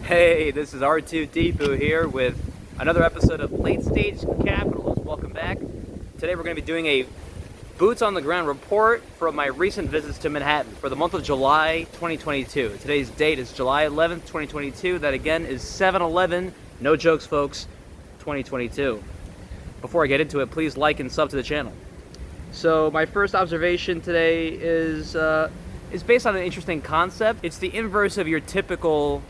Hey, this is R2D2 here with another episode of Late Stage Capitals. Welcome back. Today we're going to be doing a boots on the ground report from my recent visits to Manhattan for the month of July 2022. Today's date is July 11th, 2022. That again is 7/11. No jokes, folks. 2022. Before I get into it, please like and sub to the channel. So my first observation today is based on an interesting concept. It's the inverse of your typical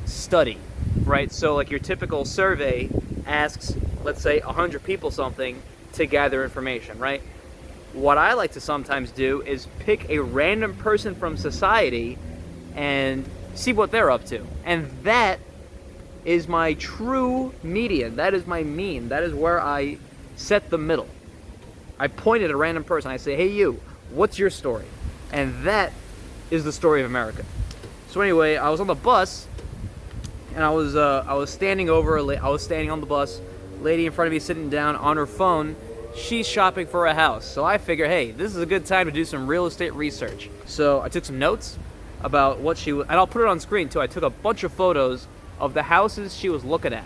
study, right? So like your typical survey asks, let's say 100 people something to gather information, right? What I like to sometimes do is pick a random person from society and see what they're up to. And that is my true median. That is my mean. That is where I set the middle. I point at a random person. I say, hey, you, what's your story? And that is the story of America. So anyway, I was on the bus, and I was standing on the bus. Lady in front of me sitting down on her phone. She's shopping for a house. So I figure, hey, this is a good time to do some real estate research. So I took some notes about what she and I'll put it on screen too. I took a bunch of photos of the houses she was looking at,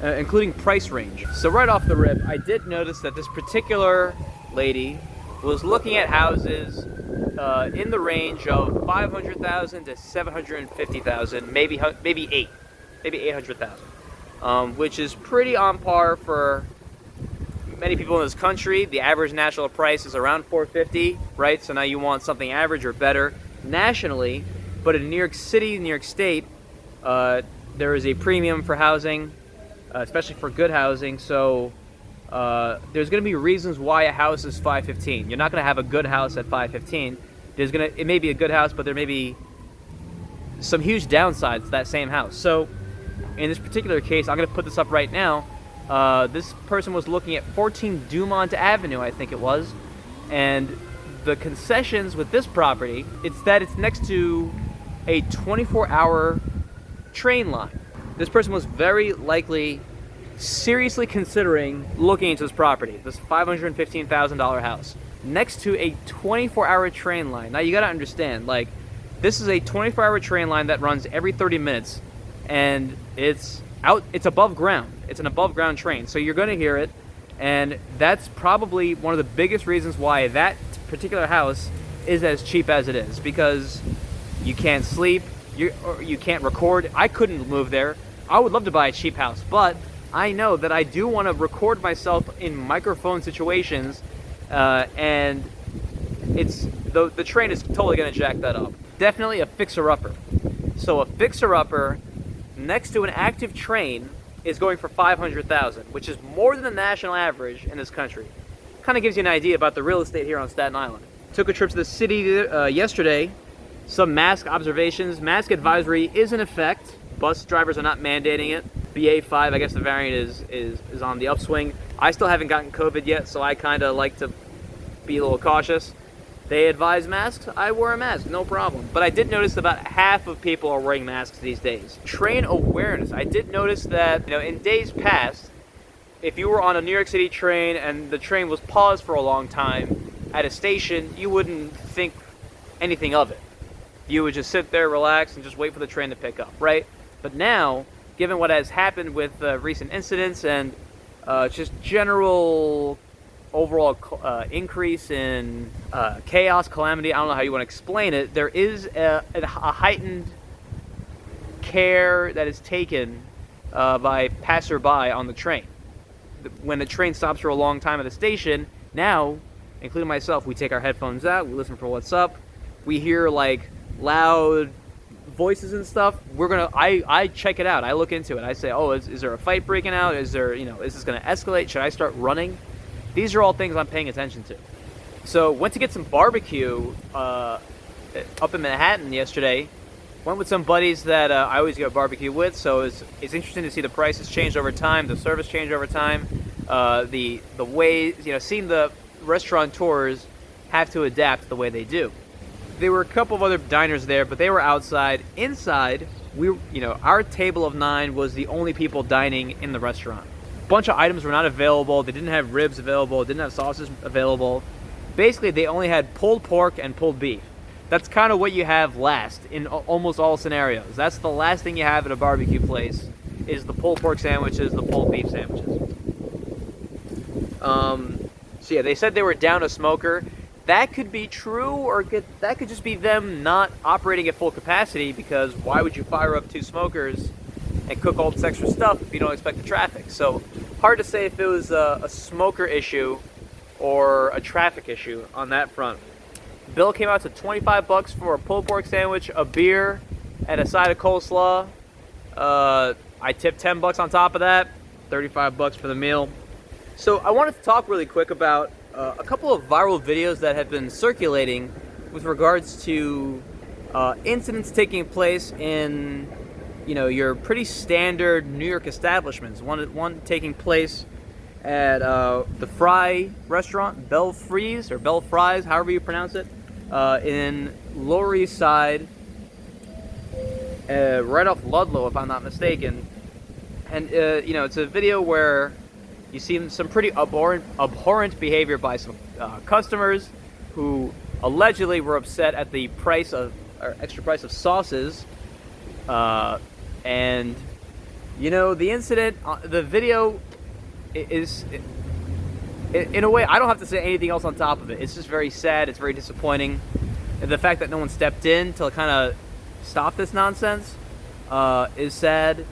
including price range. So right off the rip, I did notice that this particular lady was looking at houses in the range of 500,000 to 750,000, maybe 800,000, which is pretty on par for many people in this country. The average national price is around 450, right? So now you want something average or better nationally, but in New York City, New York State, there is a premium for housing, especially for good housing. So there's going to be reasons why a house is 515. You're not going to have a good house at 515. It may be a good house, but there may be some huge downsides to that same house. So in this particular case, I'm going to put this up right now. This person was looking at 14 Dumont Avenue, I think it was, and the concessions with this property, it's that it's next to a 24-hour train line. This person was very likely seriously considering looking into this property, this $515,000 house, next to a 24-hour train line. Now you gotta understand, like, this is a 24-hour train line that runs every 30 minutes, and it's above ground. It's an above ground train, so you're gonna hear it, and that's probably one of the biggest reasons why that particular house is as cheap as it is, because you can't sleep, you can't record. I couldn't move there. I would love to buy a cheap house, but I know that I do want to record myself in microphone situations, and the train is totally going to jack that up. Definitely a fixer-upper. So a fixer-upper next to an active train is going for $500,000, which is more than the national average in this country. Kind of gives you an idea about the real estate here on Staten Island. Took a trip to the city yesterday. Some mask observations. Mask advisory is in effect. Bus drivers are not mandating it. BA5, I guess the variant is on the upswing. I still haven't gotten COVID yet, so I kind of like to be a little cautious. They advise masks. I wear a mask, no problem. But I did notice about half of people are wearing masks these days. Train awareness. I did notice that, in days past, if you were on a New York City train and the train was paused for a long time at a station, you wouldn't think anything of it. You would just sit there, relax, and just wait for the train to pick up, right? But now, given what has happened with recent incidents and just general overall increase in chaos, calamity, I don't know how you want to explain it, there is a heightened care that is taken by passerby on the train. When the train stops for a long time at a station, now, including myself, we take our headphones out, we listen for what's up, we hear like loud voices and stuff. I check it out. I look into it. I say, oh, is there a fight breaking out? Is this going to escalate? Should I start running? These are all things I'm paying attention to. So went to get some barbecue up in Manhattan yesterday. Went with some buddies that I always go barbecue with. So it's interesting to see the prices change over time, the service change over time, the way, seeing the restaurateurs have to adapt the way they do. There were a couple of other diners there, but they were outside. Inside, our table of 9 was the only people dining in the restaurant. Bunch of items were not available. They didn't have ribs available, didn't have sauces available. Basically, they only had pulled pork and pulled beef. That's kind of what you have last in almost all scenarios. That's the last thing you have at a barbecue place, is the pulled pork sandwiches, the pulled beef sandwiches. So yeah, they said they were down a smoker. That could be true, or that could just be them not operating at full capacity, because why would you fire up 2 smokers and cook all this extra stuff if you don't expect the traffic? So hard to say if it was a smoker issue or a traffic issue on that front. Bill came out to $25 for a pulled pork sandwich, a beer, and a side of coleslaw. I tipped $10 on top of that, $35 for the meal. So I wanted to talk really quick about a couple of viral videos that have been circulating with regards to incidents taking place in, your pretty standard New York establishments. One taking place at the Fry restaurant, Belle Fries, or Belle Fries, however you pronounce it, in Lower East Side, right off Ludlow, if I'm not mistaken. And it's a video where you see some pretty abhorrent behavior by some customers who allegedly were upset at the extra price of sauces, and the incident, the video is, in a way, I don't have to say anything else on top of it. It's just very sad. It's very disappointing. And the fact that no one stepped in to kind of stop this nonsense is sad.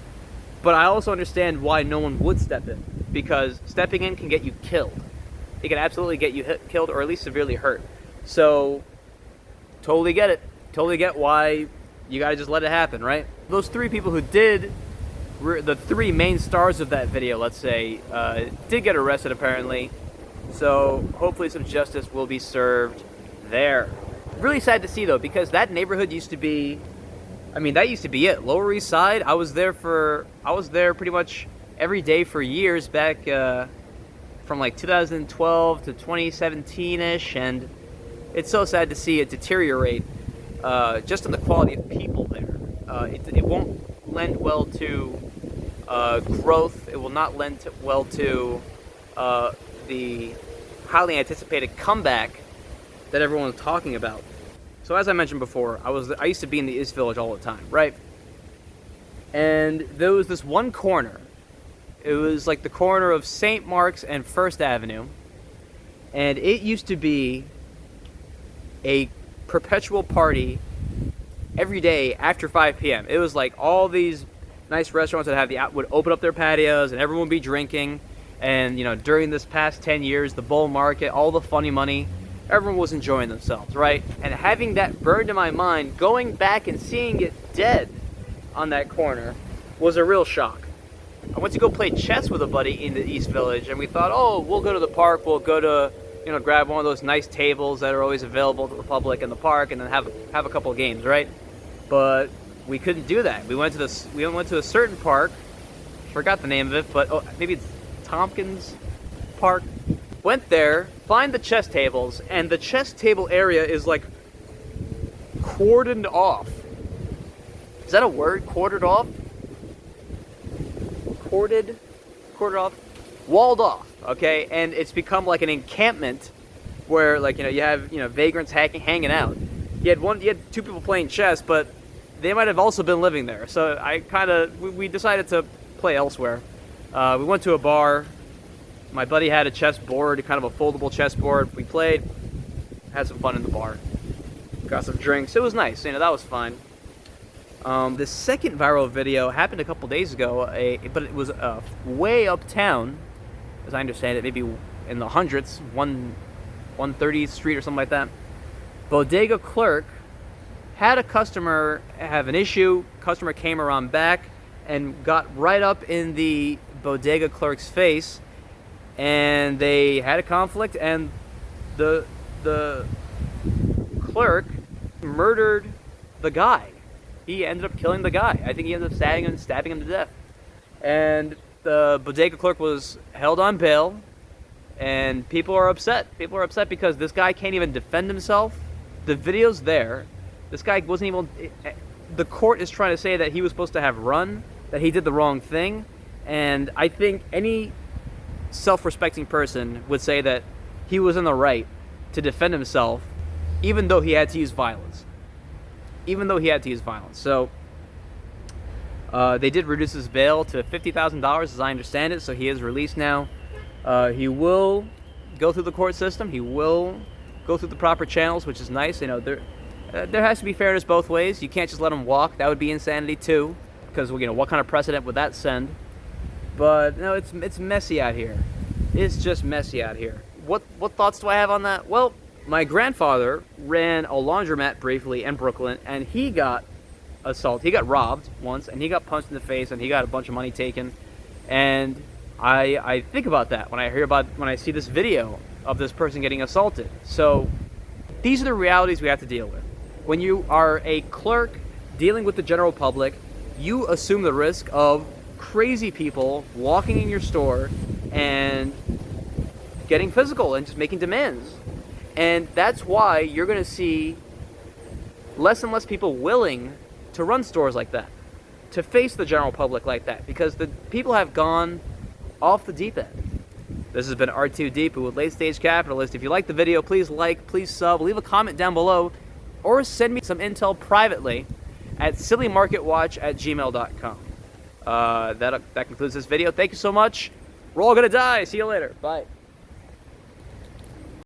But I also understand why no one would step in, because stepping in can get you killed. It can absolutely get you killed, or at least severely hurt. So, totally get it. Totally get why you gotta just let it happen, right? Those 3 people who did, the 3 main stars of that video, let's say, did get arrested apparently. So hopefully some justice will be served there. Really sad to see though, because that neighborhood used to be, that used to be it. Lower East Side, I was there pretty much every day for years back from like 2012 to 2017-ish, and it's so sad to see it deteriorate just in the quality of people there. It won't lend well to growth. It will not lend well to the highly anticipated comeback that everyone's talking about. So as I mentioned before, I used to be in the East Village all the time, right? And there was this one corner. It was like the corner of St. Mark's and First Avenue, and it used to be a perpetual party every day after 5 p.m. It was like all these nice restaurants that would open up their patios, and everyone would be drinking. And during this past 10 years, the bull market, all the funny money, everyone was enjoying themselves, right? And having that burned in my mind, going back and seeing it dead on that corner was a real shock. I went to go play chess with a buddy in the East Village, and we thought, oh, we'll go to the park, we'll go to, grab one of those nice tables that are always available to the public in the park, and then have a couple of games, right? But we couldn't do that. We went to a certain park, forgot the name of it, but maybe it's Tompkins Park. Went there, find the chess tables, and the chess table area is like cordoned off. Is that a word? Quartered off? Corded off? Walled off, okay? And it's become like an encampment where, like, you have, vagrants hanging out. You had 2 people playing chess, but they might have also been living there. So we decided to play elsewhere. We went to a bar. My buddy had a chess board, kind of a foldable chess board. We played, had some fun in the bar, got some drinks. It was nice, that was fun. The second viral video happened a couple days ago, but it was way uptown, as I understand it, maybe in the hundreds, 130th Street or something like that. Bodega clerk had a customer have an issue. Customer came around back and got right up in the bodega clerk's face, and they had a conflict, and the clerk murdered the guy. He ended up killing the guy. I think he ended up stabbing him to death. And the bodega clerk was held on bail, and people are upset. People are upset because this guy can't even defend himself. The video's there. This guy wasn't even... The court is trying to say that he was supposed to have run, that he did the wrong thing, and I think any self-respecting person would say that he was in the right to defend himself, even though he had to use violence. even though he had to use violence. So they did reduce his bail to $50,000, as I understand it. So he is released now. He will go through the court system. He will go through the proper channels, which is nice. You know, there has to be fairness both ways. You can't just let him walk. That would be insanity too, because you know, what kind of precedent would that send? But no, it's messy out here. It's just messy out here. What thoughts do I have on that? Well, my grandfather ran a laundromat briefly in Brooklyn, and he got assaulted. He got robbed once, and he got punched in the face, and he got a bunch of money taken. And I think about that when I see this video of this person getting assaulted. So these are the realities we have to deal with. When you are a clerk dealing with the general public, you assume the risk of crazy people walking in your store and getting physical and just making demands. And that's why you're going to see less and less people willing to run stores like that, to face the general public like that, because the people have gone off the deep end. This has been R2 Deep with Late Stage Capitalist. If you like the video, please like, please sub, leave a comment down below, or send me some intel privately at sillymarketwatch@gmail.com. That concludes this video. Thank you so much. We're all gonna die. See you later. Bye.